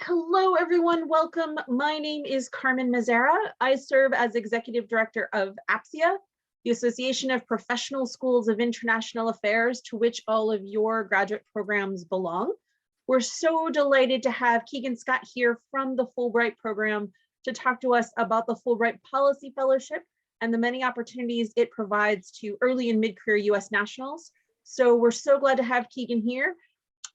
Hello, everyone. Welcome. My name is Carmen Mazzara. I serve as Executive Director of APSIA, the Association of Professional Schools of International Affairs, to which all of your graduate programs belong. We're so delighted to have Keegan Scott here from the Fulbright program to talk to us about the Fulbright Policy Fellowship and the many opportunities it provides to early and mid-career US nationals. So we're so glad to have Keegan here.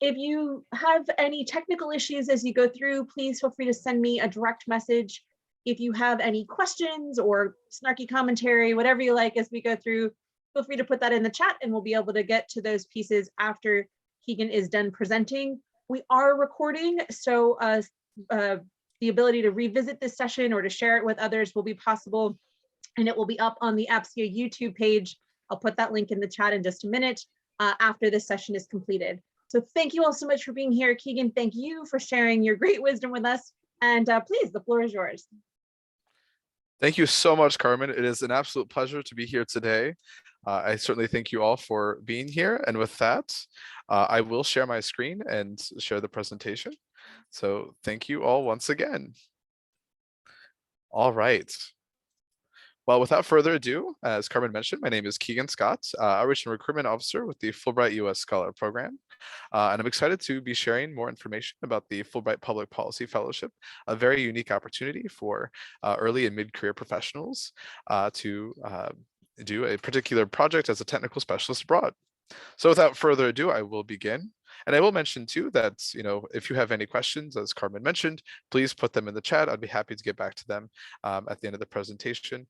If you have any technical issues as you go through, please feel free to send me a direct message. If you have any questions or snarky commentary, whatever you like as we go through, feel free to put that in the chat and we'll be able to get to those pieces after Keegan is done presenting. We are recording, so the ability to revisit this session or to share it with others will be possible, and it will be up on the APSIA YouTube page. I'll put that link in the chat in just a minute after this session is completed. So thank you all so much for being here. Keegan, thank you for sharing your great wisdom with us. And please, the floor is yours. Thank you so much, Carmen. It is an absolute pleasure to be here today. I certainly thank you all for being here. And with that, I will share my screen and share the presentation. So thank you all once again. All right. Well, without further ado, as Carmen mentioned, my name is Keegan Scott, Outreach and Recruitment Officer with the Fulbright US Scholar Program. And I'm excited to be sharing more information about the Fulbright Public Policy Fellowship, a very unique opportunity for early and mid-career professionals to do a particular project as a technical specialist abroad. So without further ado, I will begin. And I will mention too that, if you have any questions, as Carmen mentioned, please put them in the chat. I'd be happy to get back to them at the end of the presentation.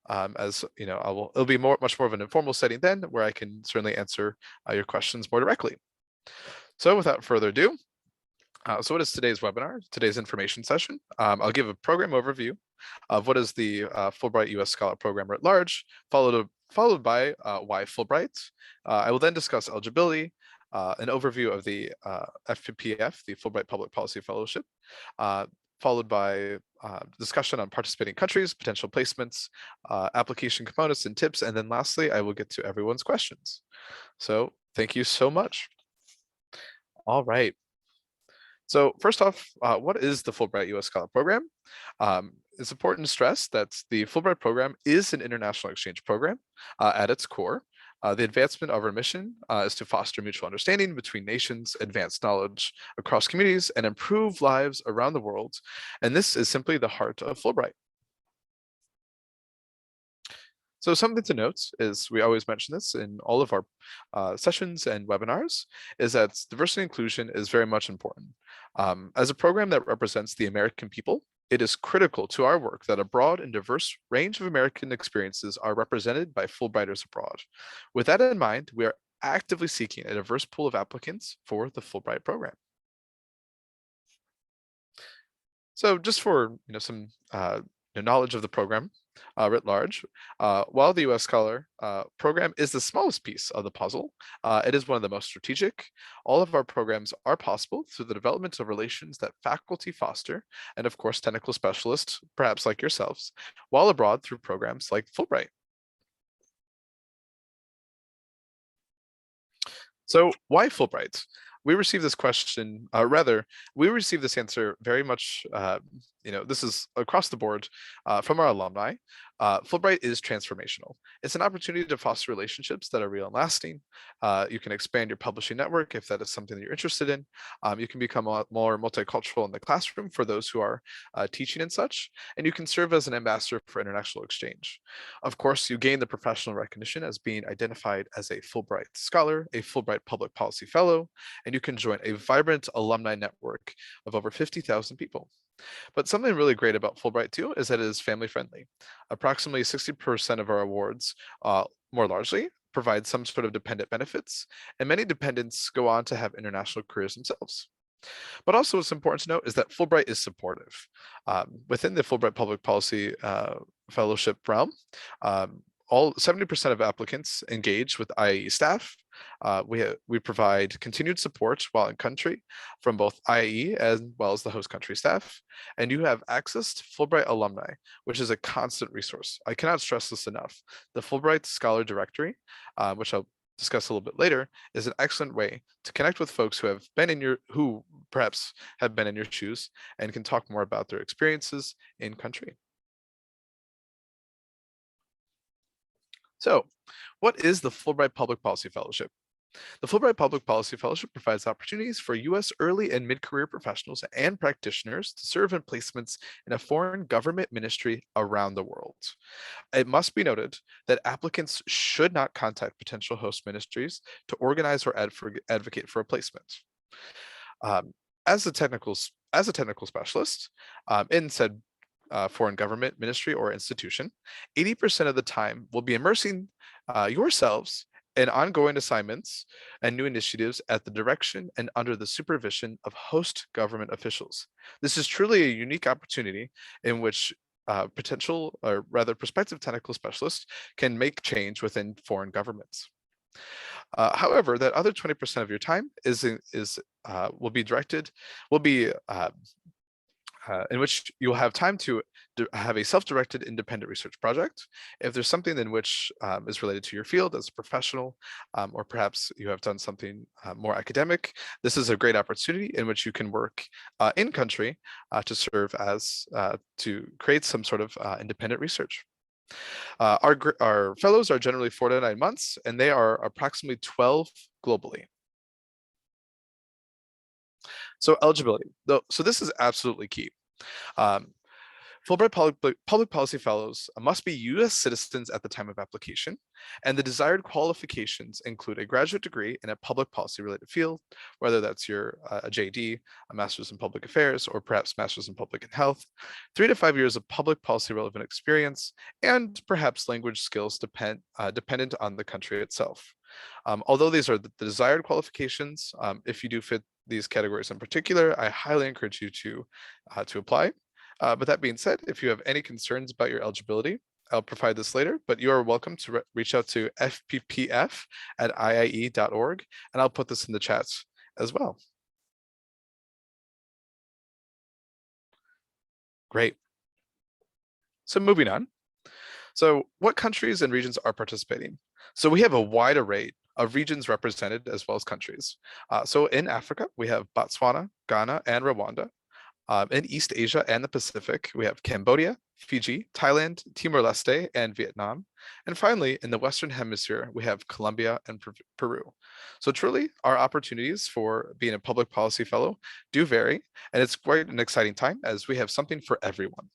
As you know, it'll be much more of an informal setting then, where I can certainly answer your questions more directly. So without further ado, so what is today's webinar, today's information session? I'll give a program overview of what is the Fulbright US Scholar Program at large, followed by why Fulbright. I will then discuss eligibility, an overview of the FPPF, the Fulbright Public Policy Fellowship, followed by discussion on participating countries, potential placements, application components and tips, and then lastly, I will get to everyone's questions. So thank you so much. All right. So first off, what is the Fulbright US Scholar Program? It's important to stress that the Fulbright program is an international exchange program at its core. The advancement of our mission is to foster mutual understanding between nations, advance knowledge across communities, and improve lives around the world. And this is simply the heart of Fulbright. So something to note is, we always mention this in all of our sessions and webinars, is that diversity and inclusion is very much important. As a program that represents the American people, it is critical to our work that a broad and diverse range of American experiences are represented by Fulbrighters abroad. With that in mind, we are actively seeking a diverse pool of applicants for the Fulbright program. So just for some knowledge of the program writ large, while the US Scholar program is the smallest piece of the puzzle, it is one of the most strategic. All of our programs are possible through the development of relations that faculty foster, and of course technical specialists, perhaps like yourselves, while abroad through programs like Fulbright. So why Fulbright? We received this question, we received this answer very much, this is across the board from our alumni. Fulbright is transformational. It's an opportunity to foster relationships that are real and lasting. You can expand your publishing network if that is something that you're interested in. You can become a lot more multicultural in the classroom for those who are teaching and such, and you can serve as an ambassador for international exchange. Of course, you gain the professional recognition as being identified as a Fulbright Scholar, a Fulbright Public Policy Fellow, and you can join a vibrant alumni network of over 50,000 people. But something really great about Fulbright too is that it is family friendly. Approximately 60% of our awards, more largely, provide some sort of dependent benefits, and many dependents go on to have international careers themselves. But also what's important to note is that Fulbright is supportive. Within the Fulbright Public Policy Fellowship realm, all 70% of applicants engage with IAE staff. We provide continued support while in country from both IAE as well as the host country staff. And you have access to Fulbright alumni, which is a constant resource. I cannot stress this enough. The Fulbright Scholar Directory, which I'll discuss a little bit later, is an excellent way to connect with folks who have been in who perhaps have been in your shoes and can talk more about their experiences in country. So, what is the Fulbright Public Policy Fellowship? The Fulbright Public Policy Fellowship provides opportunities for U.S. early and mid-career professionals and practitioners to serve in placements in a foreign government ministry around the world. It must be noted that applicants should not contact potential host ministries to organize or advocate for a placement. Um, as a technical specialist in said foreign government ministry or institution, 80% of the time will be immersing yourselves in ongoing assignments and new initiatives at the direction and under the supervision of host government officials. This is truly a unique opportunity in which potential, or rather prospective technical specialists can make change within foreign governments. However, that other 20% of your time will be in which you'll have time to have a self-directed independent research project. If there's something in which is related to your field as a professional, or perhaps you have done something more academic, this is a great opportunity in which you can work in country to serve as, to create some sort of independent research. Our fellows are generally 4 to 9 months, and they are approximately 12 globally. So eligibility, so this is absolutely key. Fulbright Public Policy Fellows must be U.S. citizens at the time of application, and the desired qualifications include a graduate degree in a public policy related field, whether that's your a JD, a Master's in Public Affairs, or perhaps Master's in Public Health, 3 to 5 years of public policy relevant experience, and perhaps language skills dependent on the country itself. Although these are the desired qualifications, if you do fit these categories in particular, I highly encourage you to apply. But that being said, if you have any concerns about your eligibility, I'll provide this later, but you are welcome to reach out to fppf@iie.org, and I'll put this in the chats as well. Great. So moving on. So what countries and regions are participating? So we have a wide array of regions represented as well as countries. So in Africa, we have Botswana, Ghana, and Rwanda. In East Asia and the Pacific, we have Cambodia, Fiji, Thailand, Timor-Leste, and Vietnam. And finally, in the Western Hemisphere, we have Colombia and Peru. So truly, our opportunities for being a public policy fellow do vary, and it's quite an exciting time as we have something for everyone.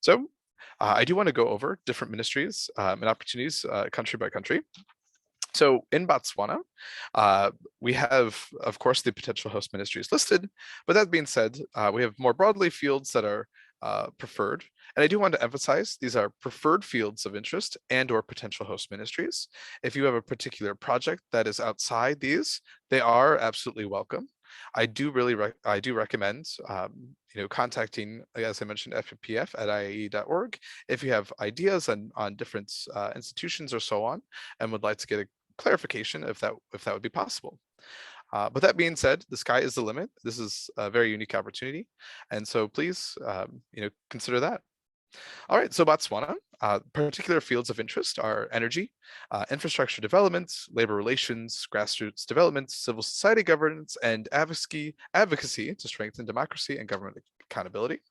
So I do want to go over different ministries and opportunities country by country. So in Botswana, we have, of course, the potential host ministries listed, but that being said, we have more broadly fields that are preferred. And I do want to emphasize these are preferred fields of interest and or potential host ministries. If you have a particular project that is outside these, they are absolutely welcome. I do recommend contacting, as I mentioned, fppf@iie.org if you have ideas on different institutions or so on, and would like to get a clarification if that would be possible. But that being said, the sky is the limit. This is a very unique opportunity, and so please, consider that. All right, so Botswana, particular fields of interest are energy, infrastructure development, labor relations, grassroots development, civil society governance, and advocacy to strengthen democracy and government accountability.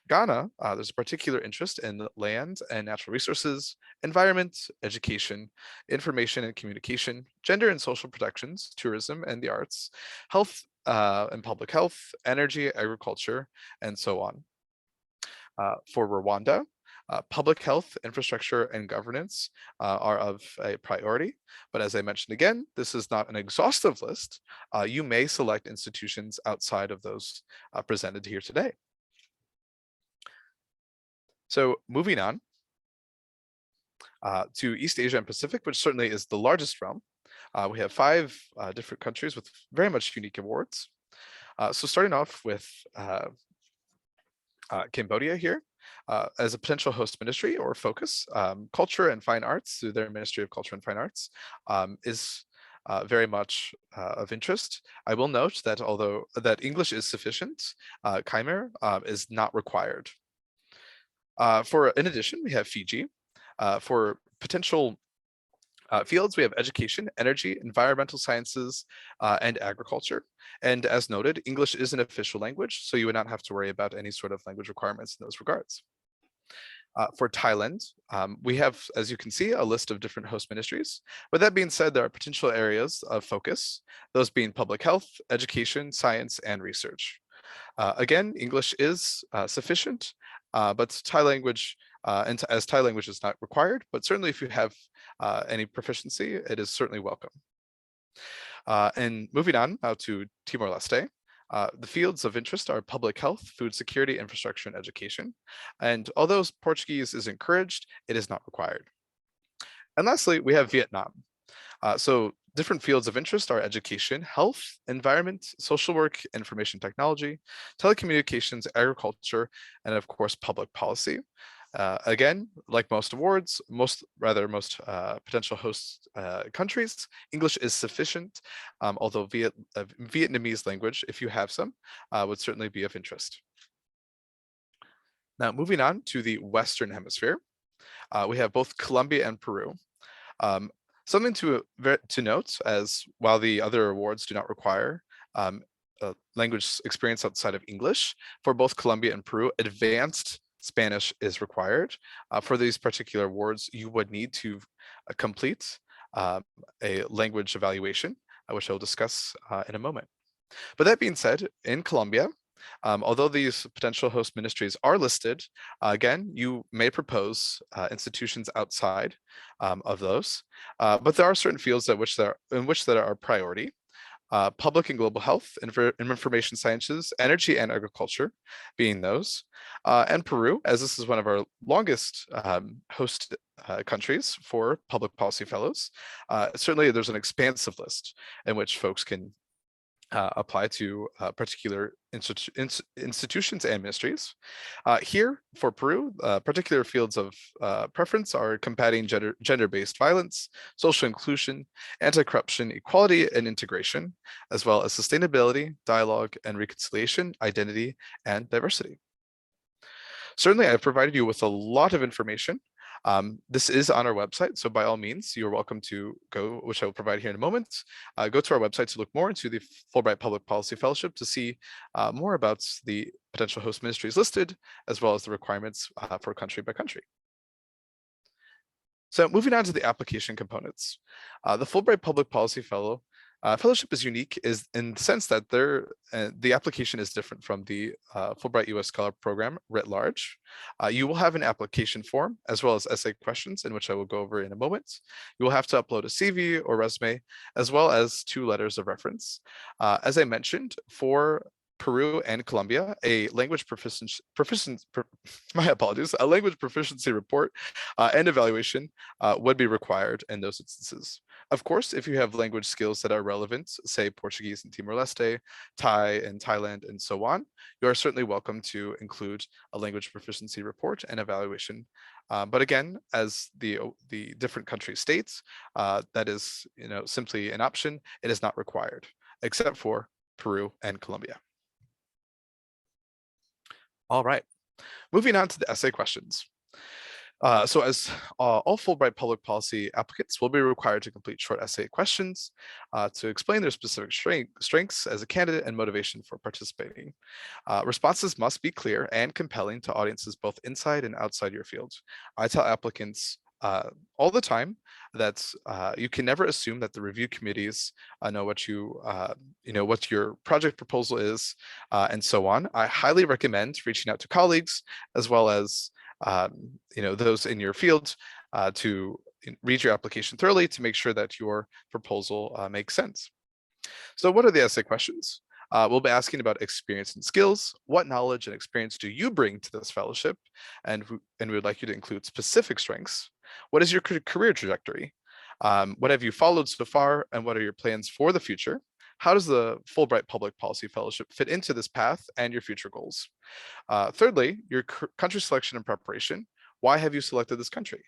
Ghana, there's a particular interest in land and natural resources, environment, education, information and communication, gender and social protections, tourism and the arts, health and public health, energy, agriculture, and so on. For Rwanda, public health, infrastructure, and governance are of a priority. But as I mentioned again, this is not an exhaustive list. You may select institutions outside of those presented here today. So moving on to East Asia and Pacific, which certainly is the largest realm. We have 5 different countries with very much unique awards. So starting off with Cambodia here, as a potential host ministry or focus, culture and fine arts through their Ministry of Culture and Fine Arts is very much of interest. I will note that although English is sufficient, Khmer is not required. In addition, we have Fiji for potential Fields, we have education, energy, environmental sciences, and agriculture. And as noted, English is an official language, so you would not have to worry about any sort of language requirements in those regards. For Thailand, we have, as you can see, a list of different host ministries. With that being said, there are potential areas of focus, those being public health, education, science, and research. Again, English is sufficient, but Thai language, as Thai language is not required, but certainly if you have any proficiency, it is certainly welcome. And moving on now to Timor-Leste, the fields of interest are public health, food security, infrastructure, and education. And although Portuguese is encouraged, it is not required. And lastly, we have Vietnam. So different fields of interest are education, health, environment, social work, information technology, telecommunications, agriculture, and of course, public policy. Again, like most awards, most potential host countries, English is sufficient, although Vietnamese language, if you have some, would certainly be of interest. Now, moving on to the Western Hemisphere, we have both Colombia and Peru. Something to note, as while the other awards do not require language experience outside of English, for both Colombia and Peru, advanced Spanish is required. For these particular awards, you would need to complete a language evaluation, which I'll discuss in a moment. But that being said, in Colombia, although these potential host ministries are listed, again, you may propose institutions outside of those, but there are certain fields in which that are priority. Public and global health, information sciences, energy and agriculture being those. And Peru, as this is one of our longest host countries for public policy fellows, certainly there's an expansive list in which folks can apply to particular institutions and ministries. Here for Peru, particular fields of preference are combating gender-based violence, social inclusion, anti-corruption, equality and integration, as well as sustainability, dialogue and reconciliation, identity, and diversity. Certainly, I've provided you with a lot of information. This is on our website, so by all means, you're welcome to go, which I will provide here in a moment. Go to our website to look more into the Fulbright Public Policy Fellowship to see more about the potential host ministries listed, as well as the requirements for country by country. So moving on to the application components. The Fulbright Public Policy Fellowship is unique in the sense that the application is different from the Fulbright US Scholar Program writ large. You will have an application form as well as essay questions, in which I will go over in a moment. You will have to upload a CV or resume, as well as 2 letters of reference. As I mentioned, for Peru and Colombia, a language proficiency report and evaluation would be required in those instances. Of course, if you have language skills that are relevant, say Portuguese in Timor-Leste, Thai in Thailand, and so on, you are certainly welcome to include a language proficiency report and evaluation. But again, as the different country states, that is simply an option. It is not required, except for Peru and Colombia. All right, moving on to the essay questions. So as all Fulbright public policy applicants will be required to complete short essay questions to explain their specific strengths as a candidate and motivation for participating. Responses must be clear and compelling to audiences both inside and outside your field. I tell applicants all the time that you can never assume that the review committees know what what your project proposal is, and so on. I highly recommend reaching out to colleagues as well as those in your field to read your application thoroughly to make sure that your proposal makes sense. So what are the essay questions? We'll be asking about experience and skills. What knowledge and experience do you bring to this fellowship? And we would like you to include specific strengths. What is your career trajectory? What have you followed so far, and what are your plans for the future? How does the Fulbright Public Policy Fellowship fit into this path and your future goals? Thirdly, your country selection and preparation. Why have you selected this country?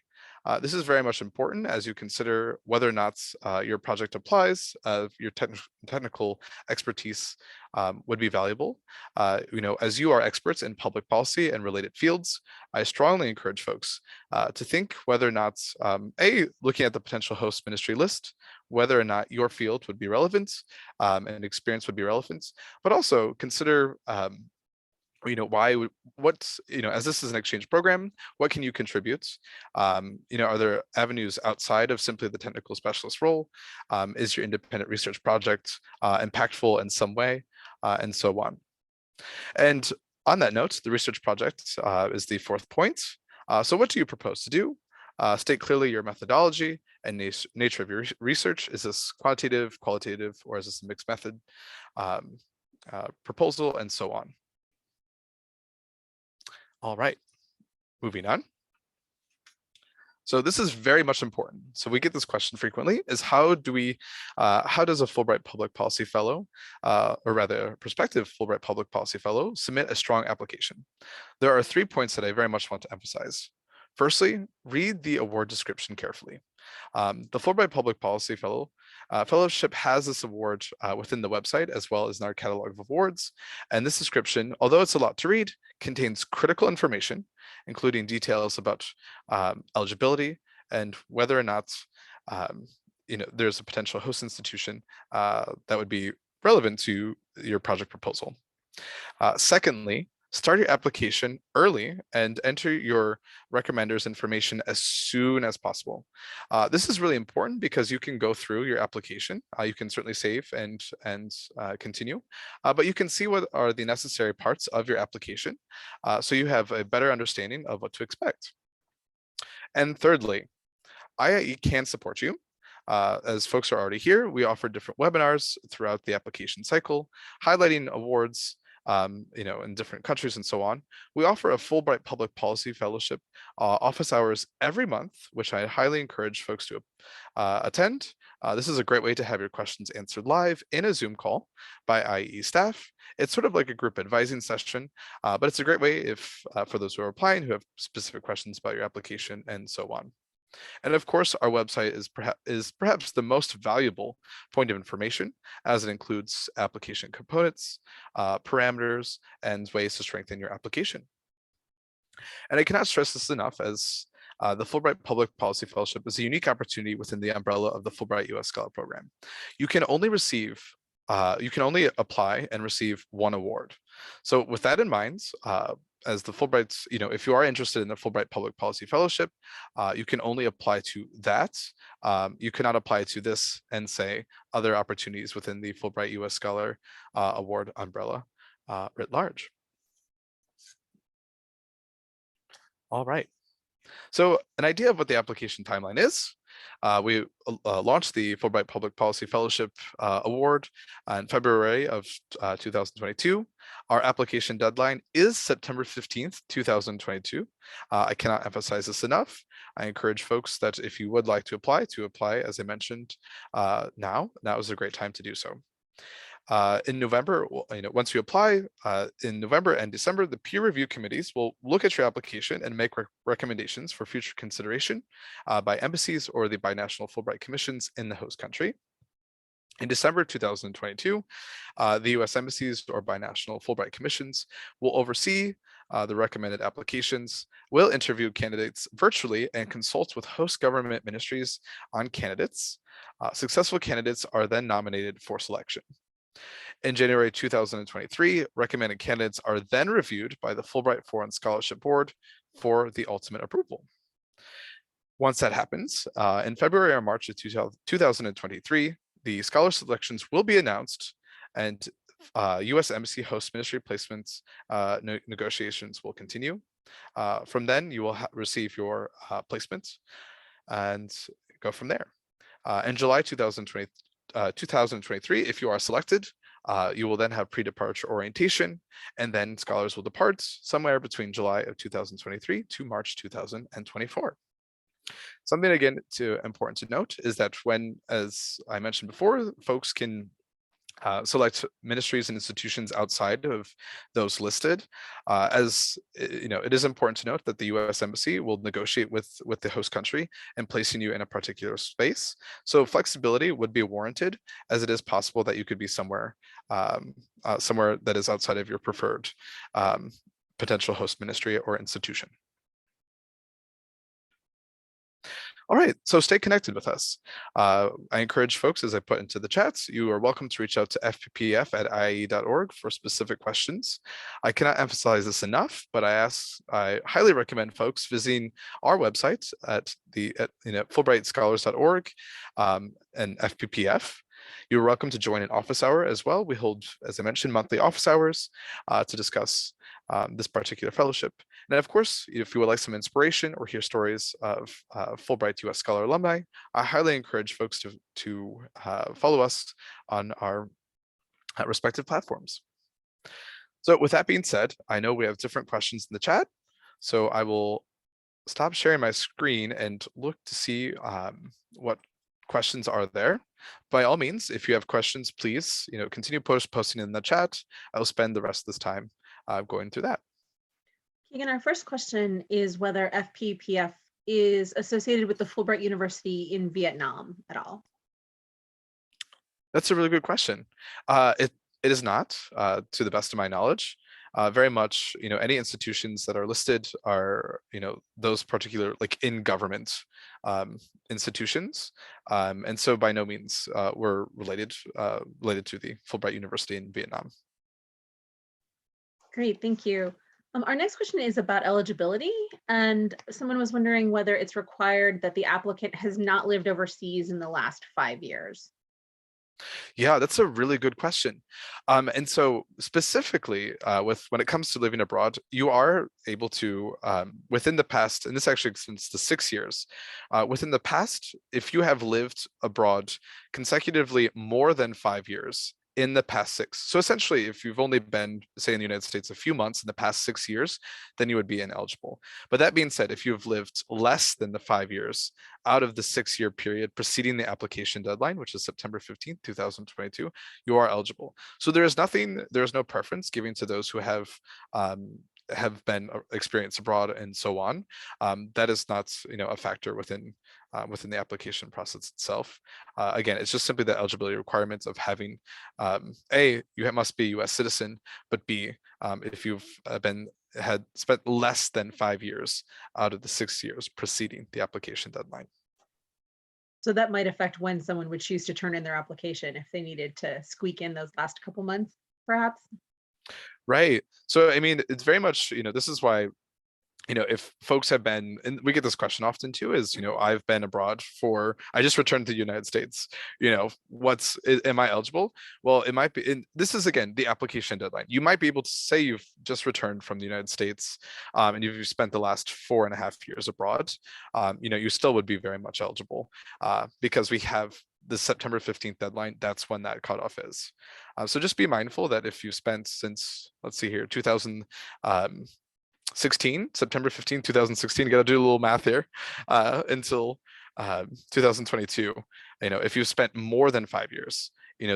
This is very much important as you consider whether or not your project applies, your technical expertise would be valuable. As you are experts in public policy and related fields, I strongly encourage folks to think whether or not, looking at the potential host ministry list, whether or not your field would be relevant and experience would be relevant, but also consider as this is an exchange program, what can you contribute? Are there avenues outside of simply the technical specialist role? Is your independent research project impactful in some way, and so on? And on that note, the research project is the fourth point. So what do you propose to do? State clearly your methodology and nature of your research. Is this quantitative, qualitative, or is this a mixed method proposal, and so on? All right, moving on. So this is very much important. So we get this question frequently: is how does a Fulbright Public Policy Fellow, or rather a prospective Fulbright Public Policy Fellow, submit a strong application? There are 3 points that I very much want to emphasize. Firstly, read the award description carefully. The Fulbright Public Policy Fellowship has this award within the website as well as in our catalog of awards. And this description, although it's a lot to read, contains critical information, including details about eligibility and whether or not there's a potential host institution that would be relevant to your project proposal. Secondly, start your application early and enter your recommender's information as soon as possible. This is really important because you can go through your application. You can certainly save and continue, but you can see what are the necessary parts of your application, so you have a better understanding of what to expect. And thirdly, IIE can support you. As folks are already here, we offer different webinars throughout the application cycle, highlighting awards in different countries and so on. We offer a Fulbright Public Policy Fellowship office hours every month, which I highly encourage folks to attend. This is a great way to have your questions answered live in a Zoom call by IE staff. It's sort of like a group advising session, but it's a great way for those who are applying who have specific questions about your application and so on. And of course, our website is perhaps the most valuable point of information, as it includes application components, parameters, and ways to strengthen your application. And I cannot stress this enough, as the Fulbright Public Policy Fellowship is a unique opportunity within the umbrella of the Fulbright U.S. Scholar Program. You can only apply and receive one award. So with that in mind, as the Fulbright, if you are interested in the Fulbright Public Policy Fellowship, you can only apply to that. You cannot apply to this and say other opportunities within the Fulbright U.S. Scholar Award umbrella writ large. All right. So an idea of what the application timeline is. We launched the Fulbright Public Policy Fellowship Award in February of 2022. Our application deadline is September 15th, 2022. I cannot emphasize this enough. I encourage folks that if you would like to apply, as I mentioned, now is a great time to do so. In November, once you apply, in November and December, the peer review committees will look at your application and make recommendations for future consideration by embassies or the binational Fulbright commissions in the host country. In December 2022, the U.S. embassies or binational Fulbright commissions will oversee the recommended applications, will interview candidates virtually, and consult with host government ministries on candidates. Successful candidates are then nominated for selection. In January 2023, recommended candidates are then reviewed by the Fulbright Foreign Scholarship Board for the ultimate approval. Once that happens, in February or March of 2023, the scholar selections will be announced, and U.S. Embassy host ministry placements negotiations will continue. From then, you will receive your placements and go from there. In July 2023, if you are selected, you will then have pre-departure orientation, and then scholars will depart somewhere between July of 2023 to March 2024. Something again important to note is that when, as I mentioned before, folks can select ministries and institutions outside of those listed. As you know, it is important to note that the U.S. Embassy will negotiate with the host country and placing you in a particular space. So flexibility would be warranted, as it is possible that you could be somewhere somewhere that is outside of your preferred potential host ministry or institution. All right, so stay connected with us. I encourage folks, as I put into the chats, you are welcome to reach out to fppf@iae.org for specific questions. I cannot emphasize this enough, but I highly recommend folks visiting our website at fulbrightscholars.org and FPPF. You're welcome to join an office hour as well. We hold, as I mentioned, monthly office hours to discuss this particular fellowship. And of course, if you would like some inspiration or hear stories of Fulbright US Scholar alumni, I highly encourage folks to follow us on our respective platforms. So with that being said, I know we have different questions in the chat, so I will stop sharing my screen and look to see what questions are there. By all means, if you have questions, please continue posting in the chat. I'll spend the rest of this time going through that. Keegan, our first question is whether FPPF is associated with the Fulbright University in Vietnam at all. That's a really good question. It is not, to the best of my knowledge. Very much, any institutions that are listed are, those particular in government institutions, and so by no means we're related to the Fulbright University in Vietnam. Great, thank you. Our next question is about eligibility, and someone was wondering whether it's required that the applicant has not lived overseas in the last 5 years. Yeah, that's a really good question. And so specifically when it comes to living abroad, you are able to, within the past, and this actually since the 6 years, within the past, if you have lived abroad consecutively more than 5 years, in the past 6. So essentially, if you've only been, say, in the United States a few months in the past 6 years, then you would be ineligible. But that being said, if you've lived less than the 5 years out of the 6-year period preceding the application deadline, which is September 15th, 2022, you are eligible. So there is no preference given to those who have been experienced abroad and so on. That is not a factor within the application process itself. Again, it's just simply the eligibility requirements of having A, you must be a US citizen, but B, if you've spent less than 5 years out of the 6 years preceding the application deadline. So that might affect when someone would choose to turn in their application if they needed to squeak in those last couple months, perhaps. Right. So, I mean, it's very much, this is why, if folks have been, and we get this question often too, is, I've been abroad I just returned to the United States, am I eligible? Well, it might be, and this is again, the application deadline. You might be able to say you've just returned from the United States and you've spent the last 4.5 years abroad, you still would be very much eligible because we have the September 15th deadline. That's when that cutoff is. So just be mindful that if you spent since, let's see here, 2016, September 15th, 2016, got to do a little math here, until 2022, if you spent more than 5 years,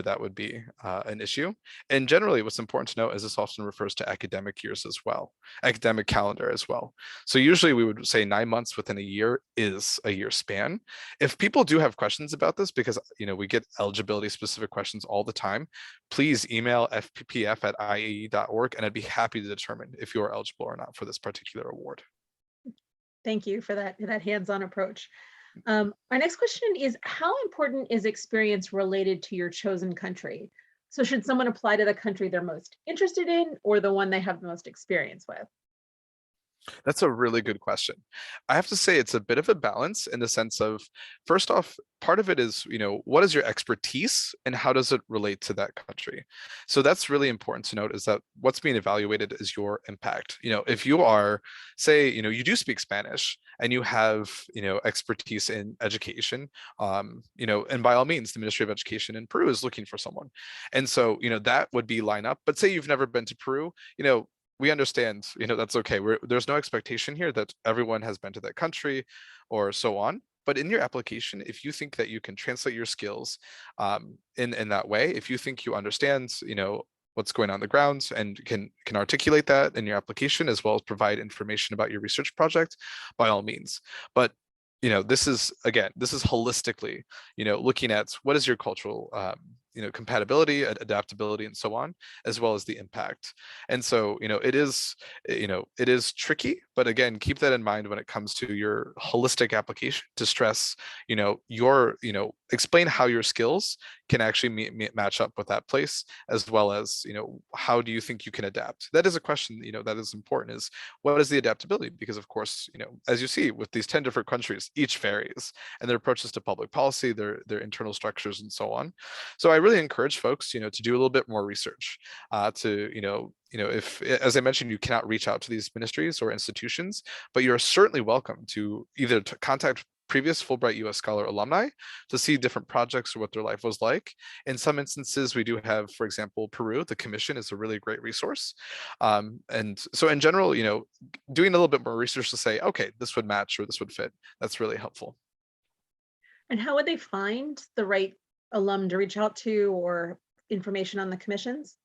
that would be an issue. And generally, what's important to note is this often refers to academic years as well, academic calendar as well. So usually we would say 9 months within a year is a year span. If people do have questions about this, because we get eligibility specific questions all the time, please email fppf@iae.org and I'd be happy to determine if you are eligible or not for this particular award. Thank you for that hands-on approach. Our next question is, how important is experience related to your chosen country? So should someone apply to the country they're most interested in or the one they have the most experience with? That's a really good question. I have to say it's a bit of a balance in the sense of, first off, part of it is, what is your expertise and how does it relate to that country? So that's really important to note, is that what's being evaluated is your impact. If you are, say, you do speak Spanish and you have, expertise in education, and by all means, the Ministry of Education in Peru is looking for someone. And so, that would be line up. But say you've never been to Peru, we understand, that's okay. There's no expectation here that everyone has been to that country or so on. But in your application, if you think that you can translate your skills in that way, if you think you understand, what's going on the ground and can articulate that in your application, as well as provide information about your research project, by all means. But this is holistically, looking at what is your cultural compatibility, adaptability, and so on, as well as the impact. And so, it is tricky, but again, keep that in mind when it comes to your holistic application, to stress, explain how your skills can actually match up with that place, as well as, how do you think you can adapt? That is a question, that is important, is what is the adaptability? Because of course, as you see with these 10 different countries, each varies, and their approaches to public policy, their internal structures, and so on. So I really encourage folks, to do a little bit more research, if, as I mentioned, you cannot reach out to these ministries or institutions, but you're certainly welcome to either contact previous Fulbright US Scholar alumni to see different projects or what their life was like. In some instances, we do have, for example, Peru, the commission is a really great resource. And so in general, doing a little bit more research to say, okay, this would match or this would fit, that's really helpful. And how would they find the right alum to reach out to, or information on the commissions?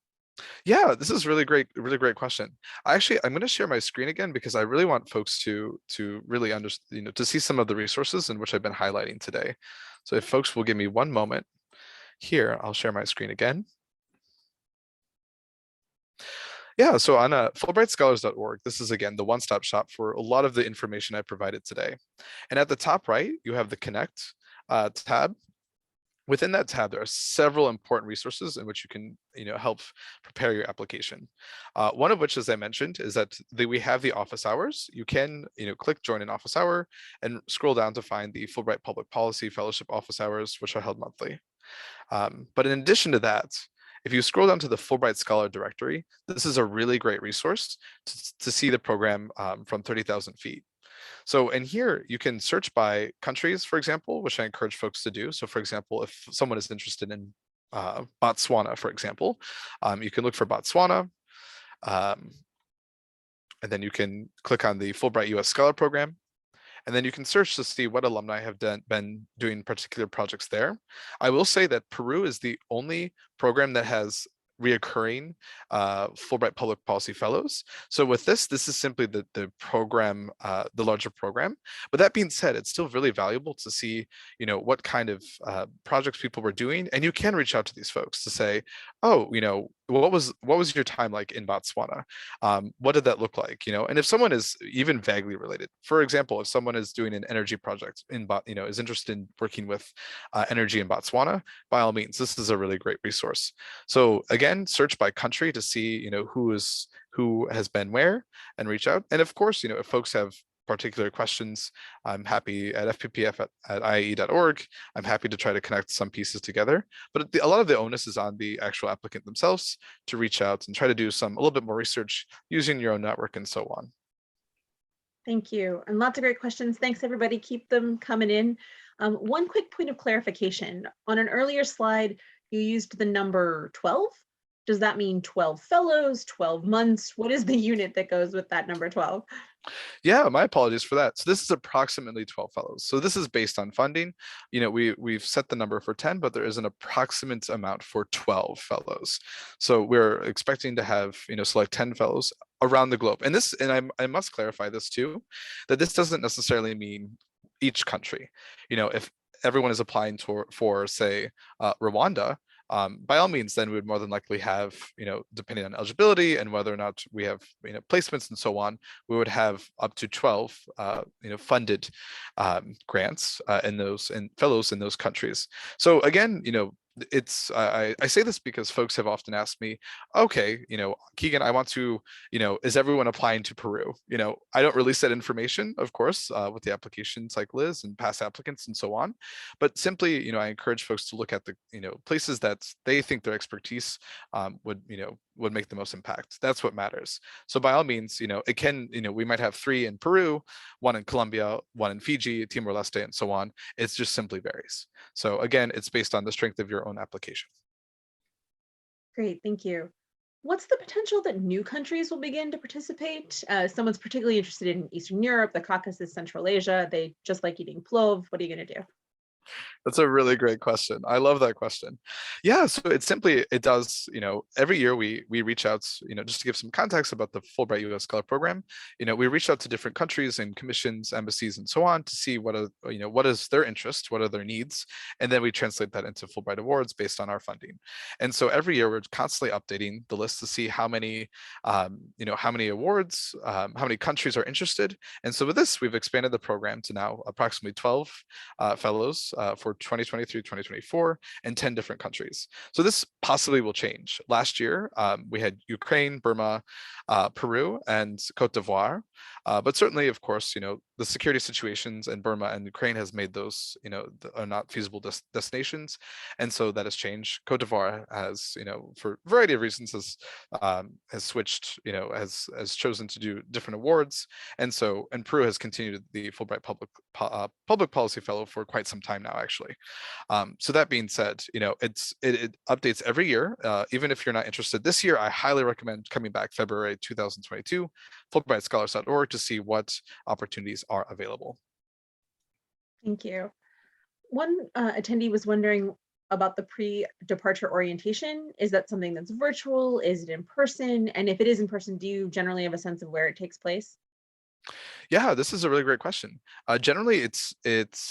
Yeah, this is really great question. I'm going to share my screen again because I really want folks to really understand, to see some of the resources in which I've been highlighting today. So if folks will give me one moment here, I'll share my screen again. Yeah, so on FulbrightScholars.org, this is again the one-stop shop for a lot of the information I provided today. And at the top right, you have the Connect tab. Within that tab, there are several important resources in which you can, help prepare your application. One of which, as I mentioned, is that we have the office hours. You can, click join an office hour and scroll down to find the Fulbright Public Policy Fellowship office hours, which are held monthly. But in addition to that, if you scroll down to the Fulbright Scholar directory, this is a really great resource to see the program from 30,000 feet. So in here, you can search by countries, for example, which I encourage folks to do. So for example, if someone is interested in Botswana, for example, you can look for Botswana, and then you can click on the Fulbright US Scholar Program, and then you can search to see what alumni have been doing particular projects there. I will say that Peru is the only program that has reoccurring Fulbright Public Policy Fellows. So with this is simply the program, the larger program. But that being said, it's still really valuable to see, what kind of projects people were doing, and you can reach out to these folks to say, oh, what was your time like in Botswana? What did that look like? And if someone is even vaguely related, for example, if someone is doing an energy project is interested in working with energy in Botswana, by all means, this is a really great resource. So again, search by country to see, who has been where, and reach out. And of course, if folks have particular questions, I'm happy at fppf@, IAE.org. I'm happy to try to connect some pieces together. But a lot of the onus is on the actual applicant themselves to reach out and try to do a little bit more research using your own network and so on. Thank you. And lots of great questions. Thanks, everybody. Keep them coming in. One quick point of clarification. On an earlier slide, you used the number 12. Does that mean 12 fellows, 12 months? What is the unit that goes with that number 12? Yeah, my apologies for that. So this is approximately 12 fellows. So this is based on funding. We've set the number for 10, but there is an approximate amount for 12 fellows. So we're expecting to have, select 10 fellows around the globe. And I must clarify this too, that this doesn't necessarily mean each country. If everyone is applying for say, Rwanda, by all means, then we would more than likely have, depending on eligibility and whether or not we have, placements and so on, we would have up to 12, funded grants and fellows in those countries. So again, I say this because folks have often asked me, okay, Keegan, I want to, is everyone applying to Peru? I don't release that information, of course, with the applications like Liz and past applicants and so on. But simply, I encourage folks to look at the, places that they think their expertise would make the most impact. That's what matters. So by all means, it can, we might have 3 in Peru, 1 in Colombia, 1 in Fiji, Timor-Leste, and so on. It's just simply varies. So again, it's based on the strength of your own application. Great, thank you. What's the potential that new countries will begin to participate? Someone's particularly interested in Eastern Europe, the Caucasus, Central Asia. They just like eating plov. What are you going to do? That's a really great question. I love that question. Yeah, so it's simply, it does, every year we reach out, just to give some context about the Fulbright US Scholar Program, we reach out to different countries and commissions, embassies, and so on to see what is their interest, what are their needs, and then we translate that into Fulbright awards based on our funding. And so every year we're constantly updating the list to see how many, how many awards, how many countries are interested. And so with this, we've expanded the program to now approximately 12 fellows for 2023, 2024, and 10 different countries. So this possibly will change. Last year, we had Ukraine, Burma, Peru, and Cote d'Ivoire. But certainly, of course, the security situations in Burma and Ukraine has made those, are not feasible destinations. And so that has changed. Cote d'Ivoire has, for a variety of reasons, has switched, has chosen to do different awards. And Peru has continued the Fulbright public policy fellow for quite some time now, actually. So that being said, it updates every year. Even if you're not interested this year, I highly recommend coming back February 2022, fulbrightscholars.org to see what opportunities are available. Thank you. One attendee was wondering about the pre-departure orientation. Is that something that's virtual? Is it in person? And if it is in person, do you generally have a sense of where it takes place? Yeah, this is a really great question. Generally, it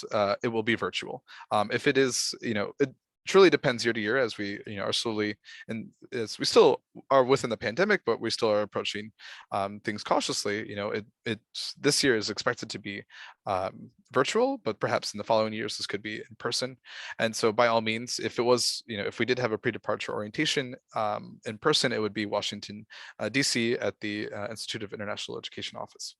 will be virtual. If it is, it truly depends year to year as we, are slowly, and as we still are within the pandemic, but we still are approaching things cautiously. This year is expected to be virtual, but perhaps in the following years this could be in person. And so, by all means, if it was, if we did have a pre-departure orientation in person, it would be Washington, D.C. at the Institute of International Education office.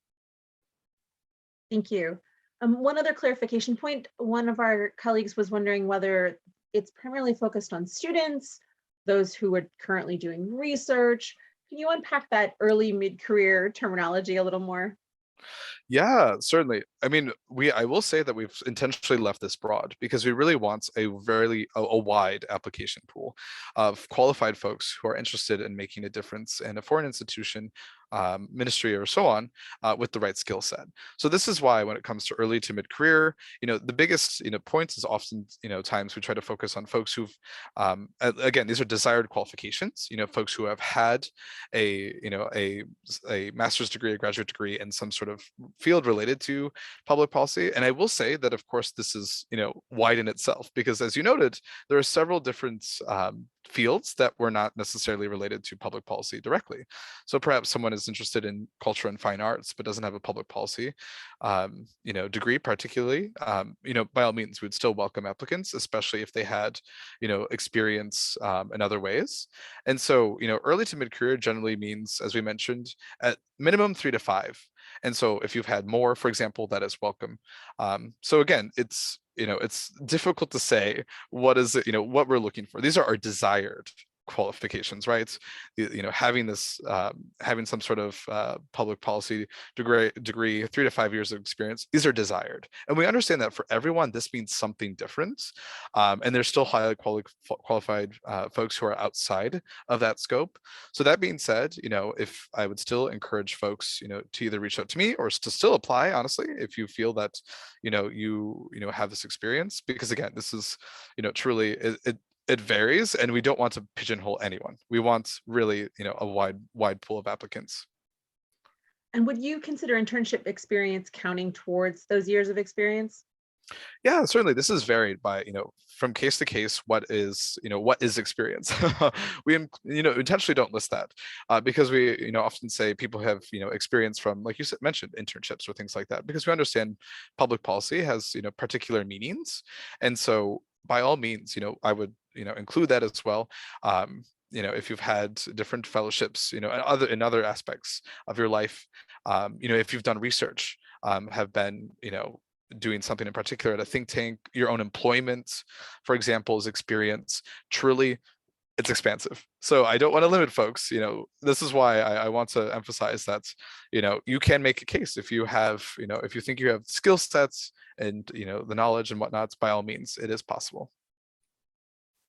Thank you. One other clarification point, one of our colleagues was wondering whether it's primarily focused on students, those who are currently doing research. Can you unpack that early mid-career terminology a little more? Yeah, certainly. I mean, I will say that we've intentionally left this broad because we really want a wide application pool of qualified folks who are interested in making a difference in a foreign institution, ministry, or so on, with the right skill set. So this is why when it comes to early to mid-career, the biggest, points is often, times we try to focus on folks who've, again, these are desired qualifications, folks who have had a master's degree, a graduate degree in some sort of field related to public policy. And I will say that, of course, this is, wide in itself, because as you noted, there are several different fields that were not necessarily related to public policy directly. So perhaps someone is interested in culture and fine arts, but doesn't have a public policy, degree particularly, by all means, we'd still welcome applicants, especially if they had, experience in other ways. And so, early to mid-career generally means, as we mentioned, at minimum 3 to 5. And so if you've had more, for example, that is welcome. So again, it's difficult to say what is it, what we're looking for. These are our desired qualifications, right? Having this, having some sort of public policy degree, 3 to 5 years of experience, these are desired. And we understand that for everyone, this means something different. And there's still highly qualified folks who are outside of that scope. So that being said, if I would still encourage folks, to either reach out to me or to still apply, honestly, if you feel that, you have this experience, because again, this is, truly, it varies, and we don't want to pigeonhole anyone. We want really, a wide pool of applicants. And would you consider internship experience counting towards those years of experience? Yeah, certainly. This is varied by, from case to case, what is experience. We, intentionally don't list that because we, often say people have, experience from, like you mentioned, internships or things like that, because we understand public policy has, particular meanings. And so by all means, I would, include that as well. If you've had different fellowships, in other aspects of your life, if you've done research, have been, doing something in particular at a think tank, your own employment, for example, is experience. Truly, it's expansive. So I don't want to limit folks. This is why I want to emphasize that, you can make a case if you have, if you think you have skill sets and, the knowledge and whatnot, by all means, it is possible.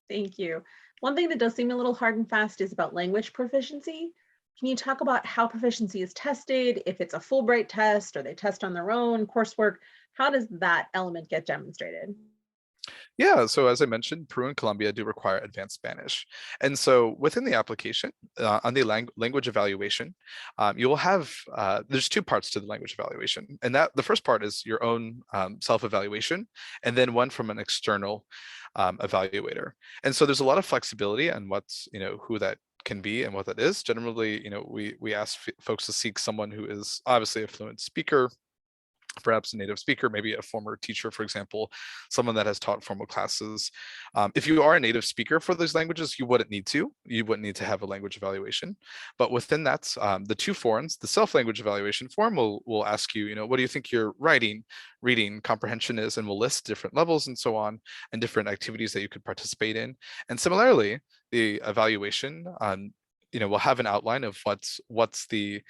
Thank you. One thing that does seem a little hard and fast is about language proficiency. Can you talk about how proficiency is tested, if it's a Fulbright test or they test on their own coursework? How does that element get demonstrated? Yeah, so as I mentioned, Peru and Colombia do require advanced Spanish. And so within the application, on the language evaluation, you will have, there's two parts to the language evaluation. And that the first part is your own self-evaluation, and then one from an external evaluator. And so there's a lot of flexibility on what's, who that can be and what that is. Generally, we ask folks to seek someone who is obviously a fluent speaker, perhaps a native speaker, maybe a former teacher, for example, someone that has taught formal classes. If you are a native speaker for those languages, you wouldn't need to. You wouldn't need to have a language evaluation. But within that, the two forms, the self-language evaluation form will ask you, what do you think your writing, reading, comprehension is, and will list different levels and so on, and different activities that you could participate in. And similarly, the evaluation, will have an outline of what's the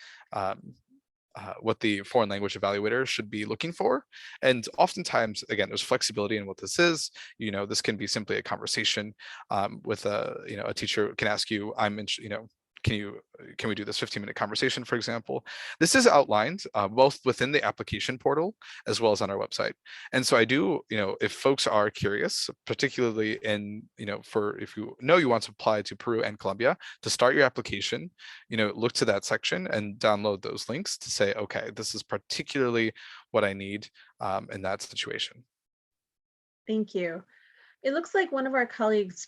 what the foreign language evaluator should be looking for. And oftentimes, again, there's flexibility in what this is. This can be simply a conversation with a teacher can ask you, can we do this 15-minute conversation, for example? This is outlined both within the application portal as well as on our website. And so I do, if folks are curious, particularly in, if you want to apply to Peru and Colombia, to start your application, look to that section and download those links to say, okay, this is particularly what I need in that situation. Thank you. It looks like one of our colleagues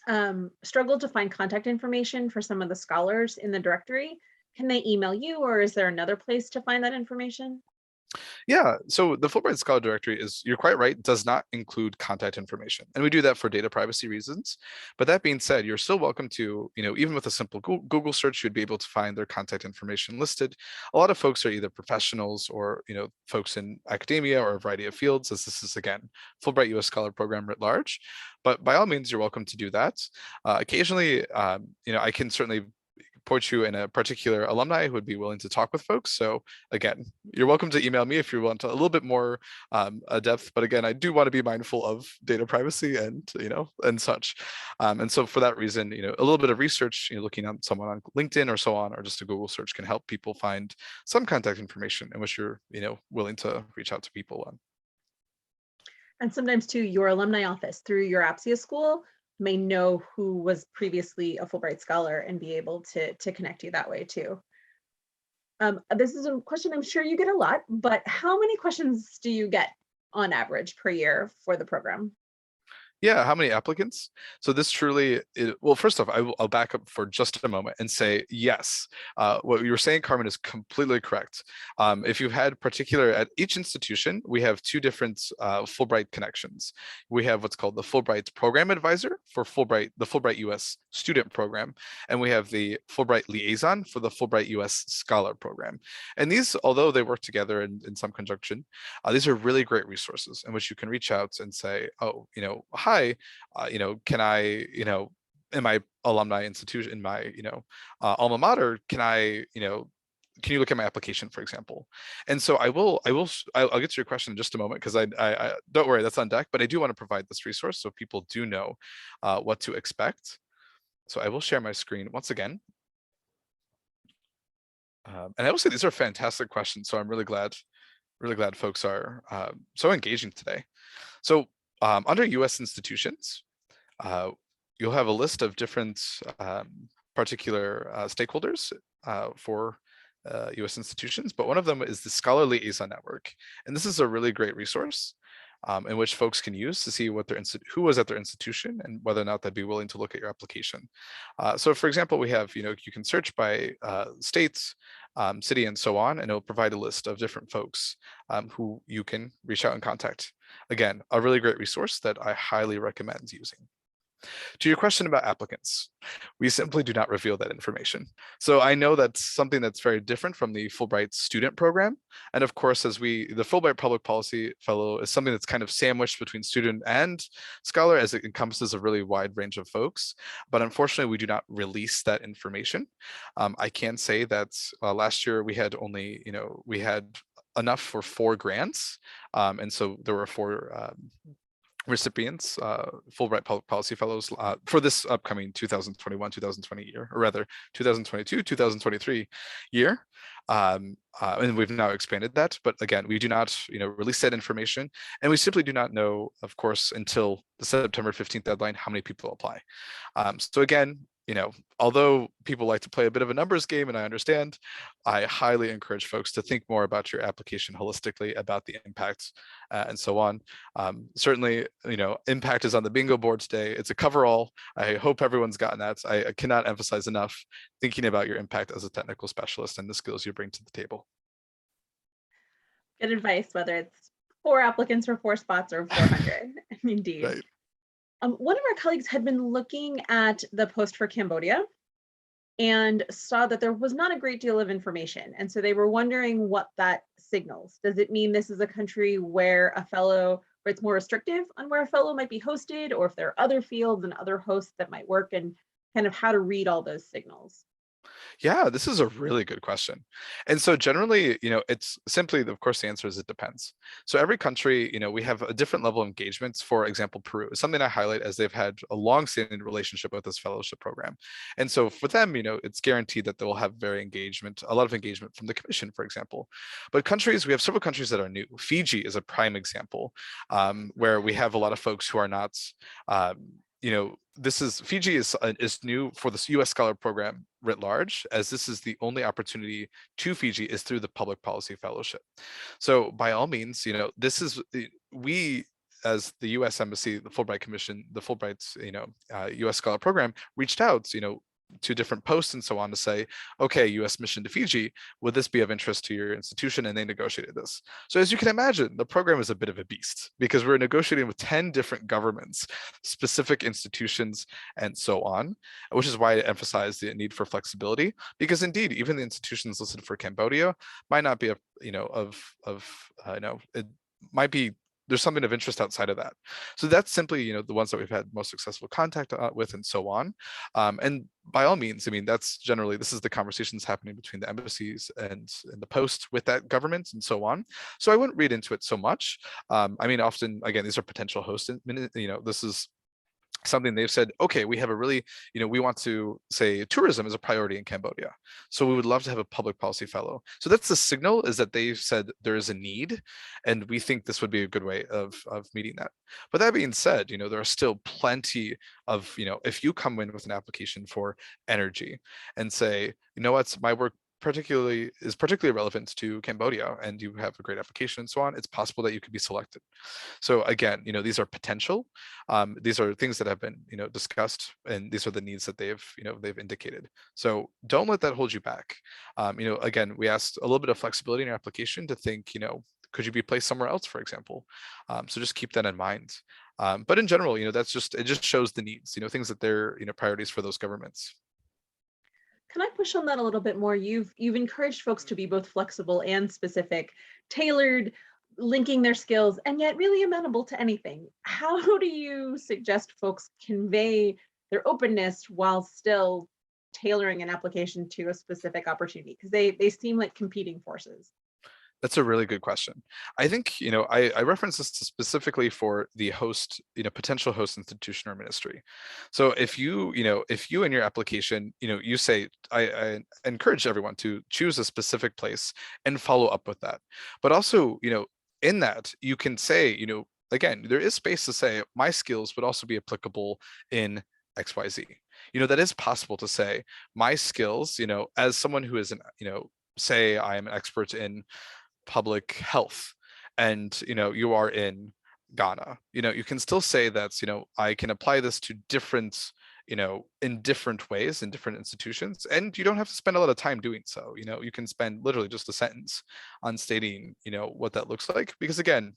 struggled to find contact information for some of the scholars in the directory. Can they email you, or is there another place to find that information? Yeah, so the Fulbright Scholar Directory you're quite right, does not include contact information. And we do that for data privacy reasons. But that being said, you're still welcome to, even with a simple Google search, you'd be able to find their contact information listed. A lot of folks are either professionals or, folks in academia or a variety of fields, as this is, again, Fulbright US Scholar Program writ large. But by all means, you're welcome to do that. Occasionally, I can certainly point you in a particular alumni who would be willing to talk with folks. So again, you're welcome to email me if you want a little bit more depth. But again, I do want to be mindful of data privacy and and such. And so for that reason, a little bit of research, looking at someone on LinkedIn or so on, or just a Google search can help people find some contact information in which you're willing to reach out to people on. And sometimes too, your alumni office through your APSIA school may know who was previously a Fulbright scholar and be able to connect you that way too. This is a question I'm sure you get a lot, but how many questions do you get on average per year for the program? Yeah, how many applicants? So this truly, well, first off, I'll back up for just a moment and say, yes, what you were saying, Carmen, is completely correct. If you've had at each institution, we have two different Fulbright connections. We have what's called the Fulbright Program Advisor for the Fulbright US Student Program, and we have the Fulbright Liaison for the Fulbright US Scholar Program. And these, although they work together in some conjunction, these are really great resources in which you can reach out and say, oh, hi, can I, in my alumni institution, in my, alma mater, can you look at my application, for example? And so I'll get to your question in just a moment, because I don't worry, that's on deck, but I do want to provide this resource so people do know what to expect. So I will share my screen once again. And I will say these are fantastic questions, so I'm really glad folks are so engaging today. So under US institutions, you'll have a list of different particular stakeholders for US institutions, but one of them is the Scholar Liaison Network. And this is a really great resource in which folks can use to see who was at their institution and whether or not they'd be willing to look at your application. So for example, we have, you can search by states, city, and so on, and it'll provide a list of different folks who you can reach out and contact. Again, a really great resource that I highly recommend using. To your question about applicants, we simply do not reveal that information. So I know that's something that's very different from the Fulbright student program. And of course, the Fulbright Public Policy Fellow is something that's kind of sandwiched between student and scholar, as it encompasses a really wide range of folks. But unfortunately, we do not release that information. I can say that last year we had only, we had enough for 4 grants. And so there were 4 recipients, Fulbright Public Policy Fellows for this upcoming 2021-2020 year, or rather 2022-2023 year. And we've now expanded that, but again, we do not, release that information, and we simply do not know, of course, until the September 15th deadline, how many people apply. So again, although people like to play a bit of a numbers game, and I understand, I highly encourage folks to think more about your application holistically, about the impacts and so on. Certainly, impact is on the bingo board today. It's a coverall. I hope everyone's gotten that. I cannot emphasize enough thinking about your impact as a technical specialist and the skills you bring to the table. Good advice, whether it's 4 applicants for 4 spots or 400. Indeed. Right. One of our colleagues had been looking at the post for Cambodia and saw that there was not a great deal of information. And so they were wondering what that signals. Does it mean this is a country where where it's more restrictive on where a fellow might be hosted, or if there are other fields and other hosts that might work, and kind of how to read all those signals? Yeah, this is a really good question. And so generally, it's simply, of course, the answer is it depends. So every country, we have a different level of engagements. For example, Peru is something I highlight as they've had a long-standing relationship with this fellowship program. And so for them, it's guaranteed that they will have a lot of engagement from the commission, for example. But we have several countries that are new. Fiji is a prime example, where we have a lot of folks who are not, Fiji is new for the U.S. Scholar Program writ large, as this is the only opportunity to Fiji is through the Public Policy Fellowship. So by all means, we as the U.S. Embassy, the Fulbright Commission, the Fulbright's U.S. Scholar Program reached out, to different posts and so on to say, okay, U.S. mission to Fiji, would this be of interest to your institution? And they negotiated this. So as you can imagine, the program is a bit of a beast because we're negotiating with 10 different governments, specific institutions, and so on, which is why I emphasize the need for flexibility, because indeed, even the institutions listed for Cambodia might not be, it might be there's something of interest outside of that. So that's simply, the ones that we've had most successful contact with and so on. And by all means, this is the conversations happening between the embassies and the post with that government and so on. So I wouldn't read into it so much. Often, again, these are potential hosts, this is something they've said, okay, we have a really, we want to say tourism is a priority in Cambodia. So we would love to have a public policy fellow. So that's the signal, is that they've said there is a need, and we think this would be a good way of meeting that. But that being said, there are still plenty of, if you come in with an application for energy and say, what's my work is particularly relevant to Cambodia, and you have a great application and so on, it's possible that you could be selected. So again, these are potential. These are things that have been, discussed, and these are the needs that they've indicated. So don't let that hold you back. Again, we asked a little bit of flexibility in your application to think, could you be placed somewhere else, for example? So just keep that in mind. But in general, it just shows the needs, things that they're, priorities for those governments. Can I push on that a little bit more? You've encouraged folks to be both flexible and specific, tailored, linking their skills, and yet really amenable to anything. How do you suggest folks convey their openness while still tailoring an application to a specific opportunity? Because they seem like competing forces. That's a really good question. I think, I reference this specifically for the host, potential host institution or ministry. So if you in your application, you say, I encourage everyone to choose a specific place and follow up with that. But also, in that, you can say, again, there is space to say my skills would also be applicable in XYZ. That is possible to say my skills, as someone who is say I am an expert in public health, and you are in Ghana, you can still say that I can apply this to different, in different ways in different institutions, and you don't have to spend a lot of time doing so. You can spend literally just a sentence on stating what that looks like, because again,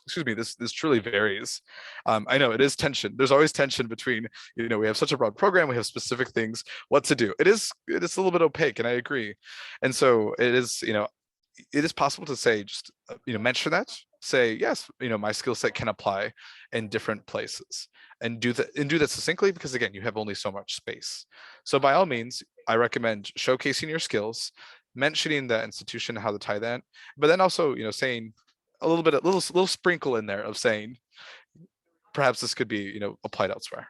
excuse me, this truly varies. I know it is tension. There's always tension between, we have such a broad program, we have specific things, what to do. It is a little bit opaque, and I agree. And so it is possible to say, just mention that, say yes, my skill set can apply in different places, and do that succinctly, because again, you have only so much space. So by all means, I recommend showcasing your skills, mentioning the institution, how to tie that, but then also saying a little sprinkle in there of saying, perhaps this could be, applied elsewhere.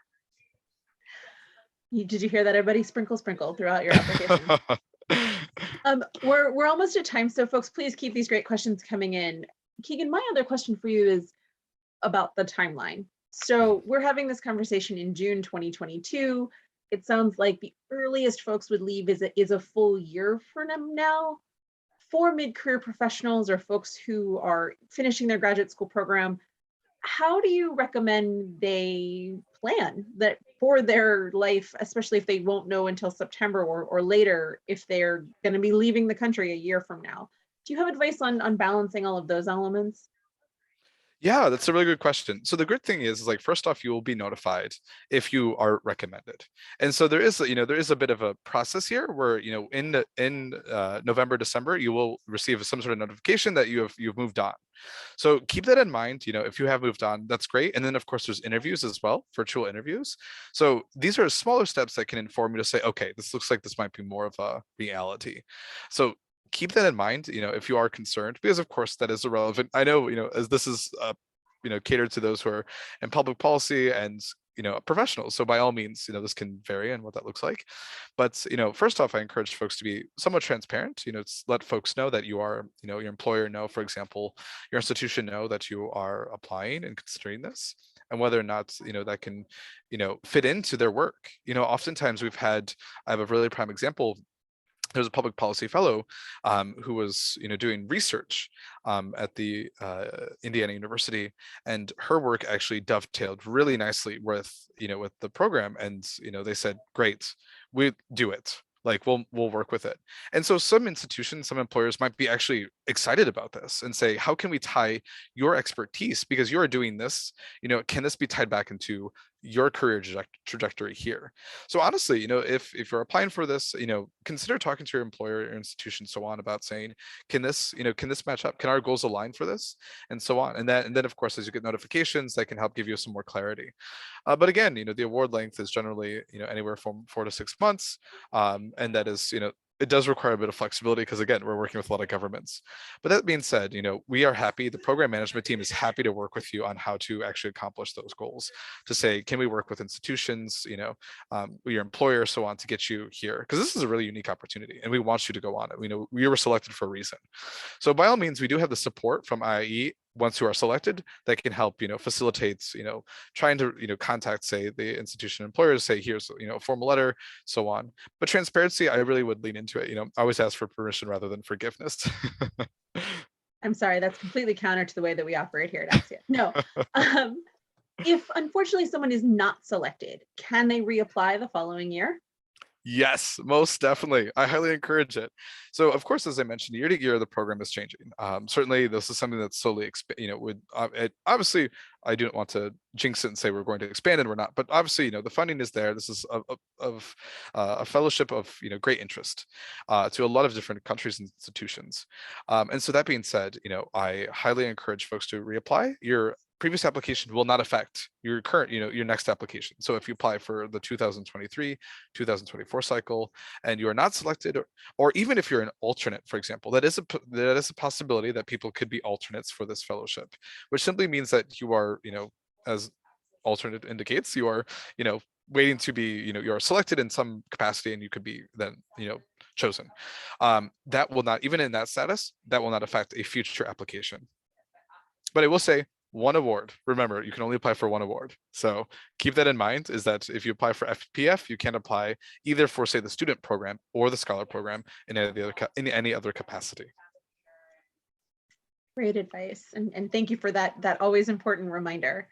Did you hear that, everybody? Sprinkle, sprinkle throughout your application. We're almost at time, so folks, please keep these great questions coming in. Keegan, my other question for you is about the timeline. So we're having this conversation in June 2022. It sounds like the earliest folks would leave is a full year for them now. For mid-career professionals or folks who are finishing their graduate school program, how do you recommend they plan that for their life, especially if they won't know until September or later if they're going to be leaving the country a year from now? Do you have advice on balancing all of those elements? Yeah, that's a really good question. So the good thing is like, first off, you will be notified if you are recommended. And so there is, there is a bit of a process here where, in November, December, you will receive some sort of notification that you've moved on. So keep that in mind. If you have moved on, that's great. And then of course there's interviews as well, virtual interviews. So these are smaller steps that can inform you to say, okay, this looks like this might be more of a reality. So keep that in mind, if you are concerned, because of course that is irrelevant. I know, as this is, catered to those who are in public policy and, professionals. So by all means, this can vary in what that looks like. But, first off, I encourage folks to be somewhat transparent, let folks know that you are, your employer know, for example, your institution know that you are applying and considering this, and whether or not, that can, fit into their work. Oftentimes I have a really prime example. There's a public policy fellow who was, doing research at the Indiana University, and her work actually dovetailed really nicely with, with the program. And, they said, great, we do it. Like we'll work with it. And so some institutions, some employers might be actually excited about this and say, how can we tie your expertise, because you're doing this, can this be tied back into your career trajectory here? So honestly, if you're applying for this, consider talking to your employer, your institution, so on, about saying, can this match up? Can our goals align for this? And so on. And then of course, as you get notifications, that can help give you some more clarity. But again, the award length is generally, anywhere from 4 to 6 months. And that is, it does require a bit of flexibility because again, we're working with a lot of governments. But that being said, we are happy, the program management team is happy to work with you on how to actually accomplish those goals, to say, can we work with institutions, your employer, so on, to get you here? Because this is a really unique opportunity and we want you to go on it. We know we were selected for a reason. So by all means, we do have the support from IIE once you are selected that can help, facilitate, trying to, contact, say, the institution employers, say, here's, a formal letter, so on. But transparency, I really would lean into it. I always ask for permission rather than forgiveness. I'm sorry, that's completely counter to the way that we operate here at APSIA. No. If unfortunately someone is not selected, can they reapply the following year? Yes, most definitely. I highly encourage it. So, of course, as I mentioned, year to year, the program is changing. Certainly, this is something that's slowly, obviously, I don't want to jinx it and say we're going to expand and we're not, but obviously, the funding is there. This is a fellowship of, great interest to a lot of different countries and institutions. And so that being said, I highly encourage folks to reapply. Your previous application will not affect your current, your next application. So if you apply for the 2023, 2024 cycle and you are not selected, or even if you're an alternate, for example, that is a possibility that people could be alternates for this fellowship, which simply means that you are, as alternate indicates, you are, waiting to be, you are selected in some capacity and you could be then, chosen. That will not, even in that status, that will not affect a future application. But I will say, one award. Remember, you can only apply for one award. So keep that in mind, is that if you apply for FPF, you can apply either for, say, the student program or the scholar program in any other capacity. Great advice. And thank you for that always important reminder.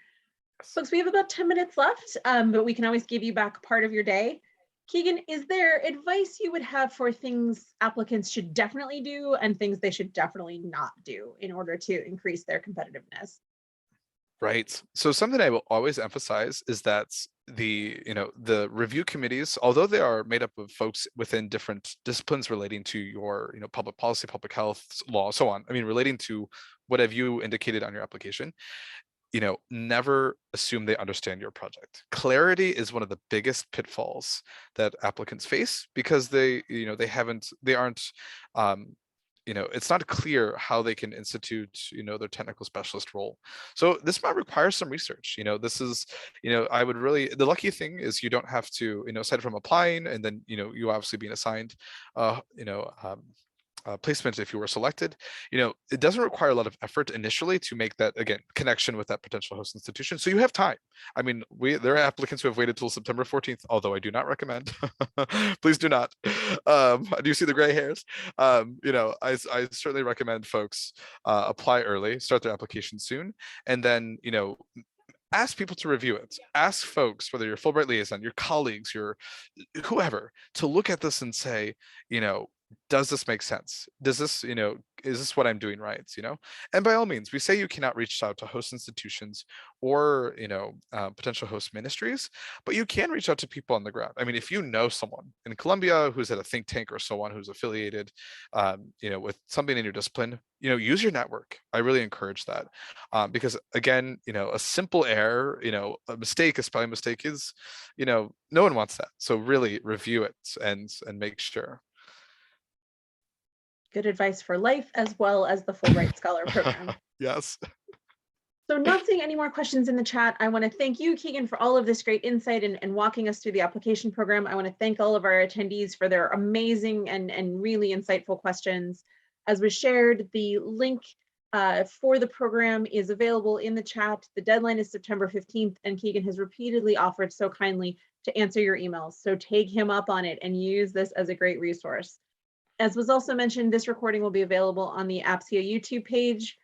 Folks, we have about 10 minutes left, but we can always give you back part of your day. Keegan, is there advice you would have for things applicants should definitely do and things they should definitely not do in order to increase their competitiveness? Right. So something I will always emphasize is that the review committees, although they are made up of folks within different disciplines relating to your, public policy, public health, law, so on. I mean, relating to what have you indicated on your application, never assume they understand your project. Clarity is one of the biggest pitfalls that applicants face because they aren't it's not clear how they can institute, their technical specialist role. So this might require some research. This is, I would really, the lucky thing is you don't have to, aside from applying and then, you obviously being assigned, placement if you were selected, it doesn't require a lot of effort initially to make that, again, connection with that potential host institution. So you have time. I mean, there are applicants who have waited till September 14th, although I do not recommend. Please do not. Do you see the gray hairs? I certainly recommend folks apply early, start their application soon, and then, ask people to review it. Ask folks, whether you're Fulbright liaison, your colleagues, your whoever, to look at this and say, does this make sense? Does this, is this what I'm doing right? And by all means, we say you cannot reach out to host institutions or, potential host ministries, but you can reach out to people on the ground. I mean, if you know someone in Colombia who's at a think tank or so on, who's affiliated, with something in your discipline, use your network. I really encourage that, because again, a simple error, a mistake, a spelling mistake is, no one wants that. So really review it and make sure. Good advice for life as well as the Fulbright Scholar Program. Yes. So not seeing any more questions in the chat, I want to thank you, Keegan, for all of this great insight and walking us through the application program. I want to thank all of our attendees for their amazing and really insightful questions. As was shared, the link for the program is available in the chat. The deadline is September 15th, and Keegan has repeatedly offered so kindly to answer your emails. So take him up on it and use this as a great resource. As was also mentioned, this recording will be available on the APSIA YouTube page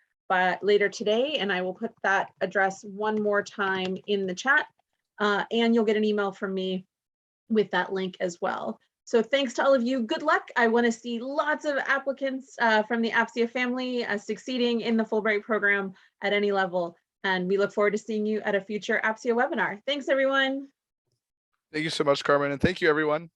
later today, and I will put that address one more time in the chat, and you'll get an email from me with that link as well. So thanks to all of you. Good luck. I want to see lots of applicants from the APSIA family succeeding in the Fulbright program at any level, and we look forward to seeing you at a future APSIA webinar. Thanks, everyone. Thank you so much, Carmen, and thank you, everyone.